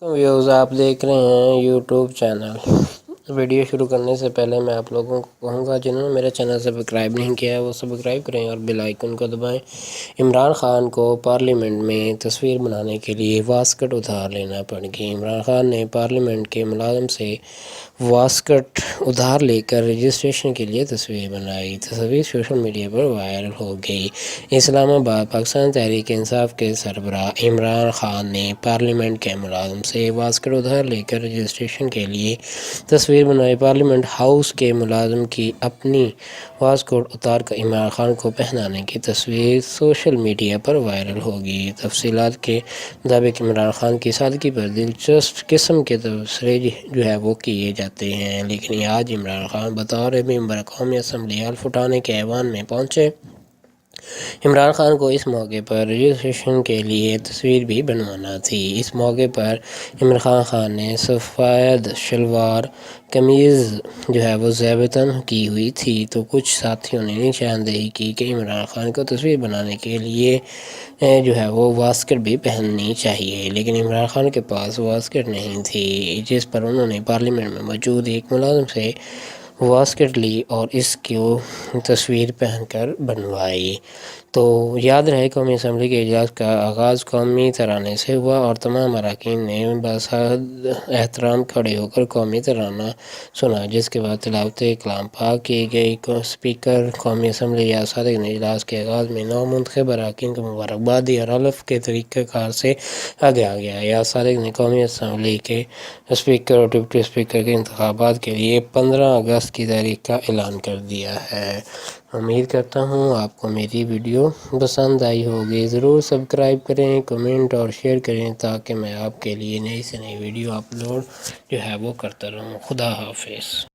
Views आप देख रहे हैं यूट्यूब चैनल। वीडियो शुरू करने से पहले मैं आप लोगों को कहूँगा जिन्होंने मेरा चैनल सब्सक्राइब नहीं किया है वो सब्सक्राइब करें और बेल आइकन को दबाएं। इमरान खान को पार्लियामेंट में तस्वीर बनाने के लिए वास्कट उधार लेना पड़ गई। इमरान खान ने पार्लियामेंट के मुलाजिम से वास्कट उधार लेकर रजिस्ट्रेशन के लिए तस्वीर बनाई। तस्वीर सोशल मीडिया पर वायरल हो गई। इस्लामाबाद पाकिस्तान तहरीक इंसाफ के सरबराह इमरान खान ने पार्लियामेंट के मुलाजिम से वास्कट उधार लेकर रजिस्ट्रेशन के लिए तस्वीर बनाई। पार्लियामेंट हाउस के मुलाजिम की अपनी वास्कट उतार कर इमरान खान को पहनाने की तस्वीर सोशल मीडिया पर वायरल होगी। तफसीलात के मुताबिक इमरान खान की सादगी पर दिलचस्प किस्म के तबसरे जो है वो किए जाते हैं, लेकिन आज इमरान खान बतौर मेंबर कौमी असम्बली हल्फ उठाने के ऐवान में पहुँचे। इमरान खान को इस मौके पर रजिस्ट्रेशन के लिए तस्वीर भी बनवाना थी। इस मौके पर इमरान खान ने सफ़ेद शलवार कमीज़ जो है वो ज़ेबतन की हुई थी, तो कुछ साथियों ने निशानदेही की कि इमरान खान को तस्वीर बनाने के लिए जो है वो वास्कट भी पहननी चाहिए, लेकिन इमरान खान के पास वास्कट नहीं थी, जिस पर उन्होंने पार्लियामेंट में मौजूद एक मुलाजिम से वास्कट ली और इसकी तस्वीर पहनकर बनवाई। तो याद रहे कौमी असम्बली के इजलास का आगाज़ कौमी तराने से हुआ और तमाम अरकान ने बासाद एहतराम खड़े होकर कौमी तराना सुना, जिसके बाद तिलावत कलाम पाक की गई। स्पीकर कौमी असम्बली या सादिक ने इजलास के आगाज़ में नौमुंतखब अरकान को मुबारकबाद दी और हल्फ के तरीक़ाकार से आगे आ गया। या सादिक ने कौमी असम्बली के स्पीकर और डिप्टी स्पीकर के इंतखाबात के लिए 15 अगस्त की तारीख का ऐलान कर दिया है। उम्मीद करता हूँ आपको मेरी वीडियो पसंद आई होगी। ज़रूर सब्सक्राइब करें, कमेंट और शेयर करें ताकि मैं आपके लिए नई से नई वीडियो अपलोड जो है वो करता रहूँ। खुदा हाफिज़।